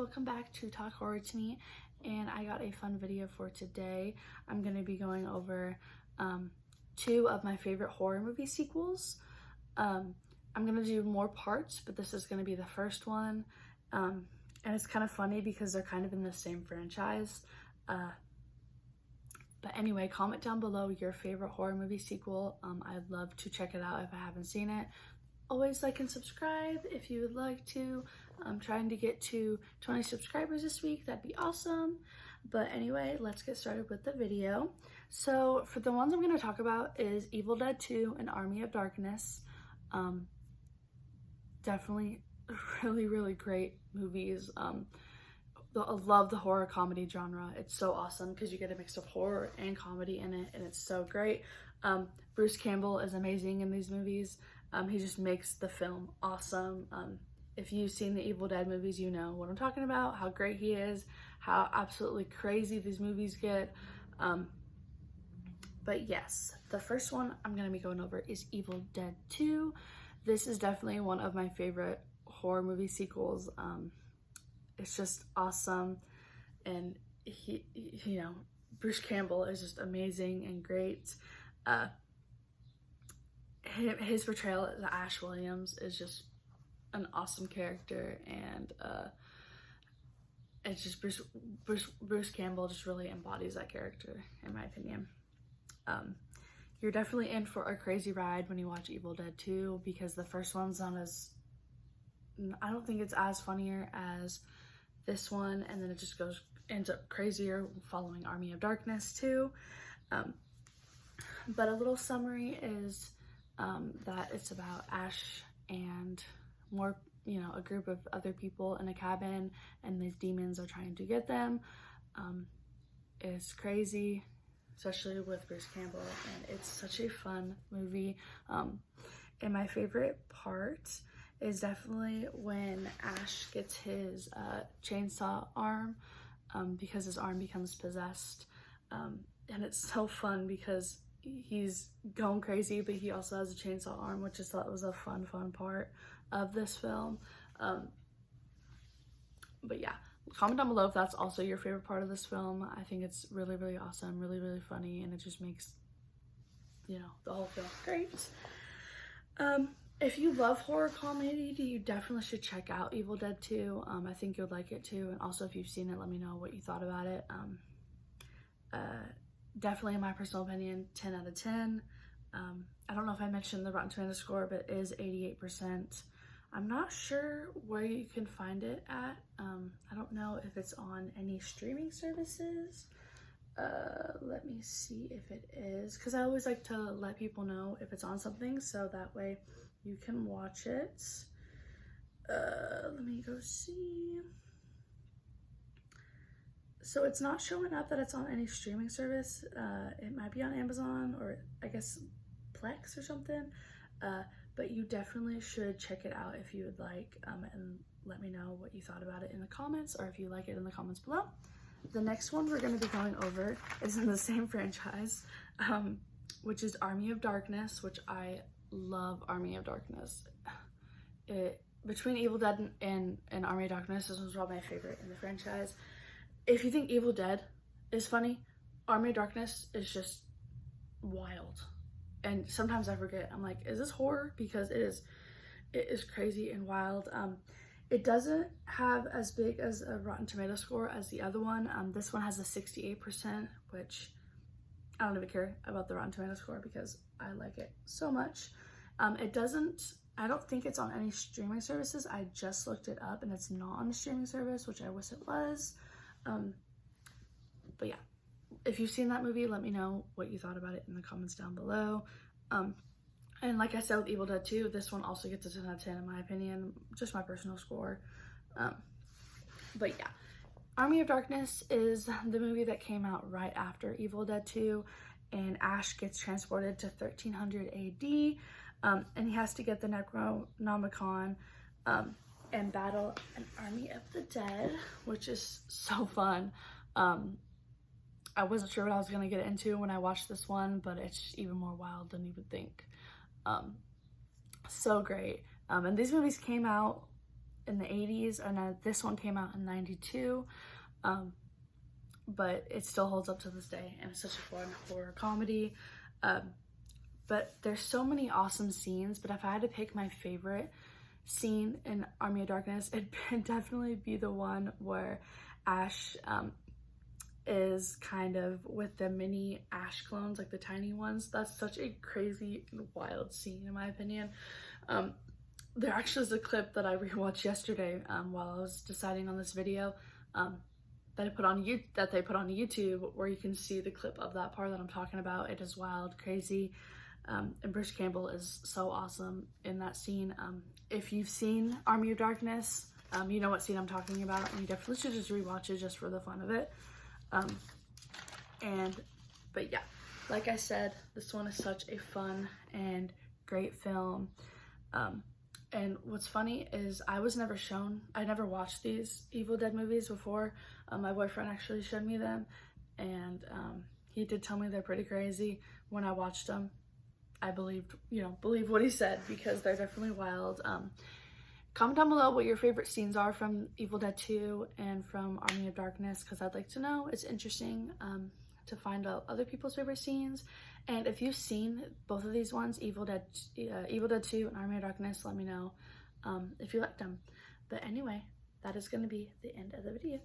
welcome back to Talk Horror to Me, and I got a fun video for today. I'm going to be going over two of my favorite horror movie sequels. I'm going to do more parts, but this is going to be the first one, and it's kind of funny because they're kind of in the same franchise. But anyway, comment down below your favorite horror movie sequel. I'd love to check it out if I haven't seen it. Always like and subscribe if you would like to. I'm trying to get to 20 subscribers this week. That'd be awesome. But anyway, let's get started with the video. So for the ones I'm going to talk about is Evil Dead 2 and Army of Darkness. Definitely really great movies. I love the horror comedy genre. It's so awesome because you get a mix of horror and comedy in it, and it's so great. Bruce Campbell is amazing in these movies. He just makes the film awesome. If you've seen the Evil Dead movies, you know what I'm talking about, how great he is, how absolutely crazy these movies get. But yes, the first one I'm going to be going over is Evil Dead 2. This is definitely one of my favorite horror movie sequels. It's just awesome, and Bruce Campbell is just amazing and great. His portrayal as Ash Williams is just an awesome character, and it's just Bruce Campbell just really embodies that character, in my opinion. You're definitely in for a crazy ride when you watch Evil Dead 2, because the first one's I don't think it's as funnier as this one, and then it just ends up crazier following Army of Darkness too. But a little summary is that it's about Ash and a group of other people in a cabin, and these demons are trying to get them. It's crazy, especially with Bruce Campbell, and it's such a fun movie. And my favorite part is definitely when Ash gets his chainsaw arm, because his arm becomes possessed. And it's so fun because he's going crazy, but he also has a chainsaw arm, which I thought was a fun part of this film. But yeah, comment down below if that's also your favorite part of this film. I think it's really awesome, really funny, and it just makes the whole film great. If you love horror comedy, you definitely should check out Evil Dead 2. I think you'll like it too, and also if you've seen it, let me know what you thought about it. Definitely, in my personal opinion, 10 out of 10. I don't know if I mentioned the Rotten Tomatoes score, but it is 88%. I'm not sure where you can find it at. I don't know if it's on any streaming services. Let me see if it is, because I always like to let people know if it's on something, so that way you can watch it. Let me go see. So it's not showing up that it's on any streaming service. It might be on Amazon, or I guess Plex or something. But you definitely should check it out if you would like, and let me know what you thought about it in the comments, or if you like it in the comments below. The next one we're going to be going over is in the same franchise, which is Army of Darkness, which I love. Army of Darkness. Between Evil Dead and Army of Darkness, this was probably my favorite in the franchise. If you think Evil Dead is funny, Army of Darkness is just wild. And sometimes I forget, I'm like, is this horror? Because it is crazy and wild. It doesn't have as big as a Rotten Tomatoes score as the other one. This one has a 68%, which I don't even care about the Rotten Tomatoes score because I like it so much. I don't think it's on any streaming services. I just looked it up and it's not on a streaming service, which I wish it was. But yeah, if you've seen that movie, let me know what you thought about it in the comments down below. And like I said with Evil Dead 2, this one also gets a 10 out of 10 in my opinion, just my personal score. But yeah, Army of Darkness is the movie that came out right after Evil Dead 2, and Ash gets transported to 1300 AD, and he has to get the Necronomicon and battle an army of the dead, which is so fun. I wasn't sure what I was going to get into when I watched this one, but it's even more wild than you would think. So great. And these movies came out in the 80s, and this one came out in 92. But it still holds up to this day, and it's such a fun horror comedy. But there's so many awesome scenes, but if I had to pick my favorite scene in Army of Darkness, it'd definitely be the one where Ash is kind of with the mini Ash clones, like the tiny ones. That's such a crazy and wild scene in my opinion. There actually is a clip that I rewatched yesterday while I was deciding on this video that they put on YouTube, where you can see the clip of that part that I'm talking about. It is wild, crazy, and Bruce Campbell is so awesome in that scene. If you've seen Army of Darkness, you know what scene I'm talking about, and you definitely should just rewatch it just for the fun of it. But yeah, like I said, this one is such a fun and great film. And what's funny is I never watched these Evil Dead movies before. My boyfriend actually showed me them, and he did tell me they're pretty crazy. When I watched them, I believed what he said, because they're definitely wild. Comment down below what your favorite scenes are from Evil Dead 2 and from Army of Darkness, because I'd like to know. It's interesting to find out other people's favorite scenes. And if you've seen both of these ones, Evil Dead 2 and Army of Darkness, let me know if you like them. But anyway, that is going to be the end of the video.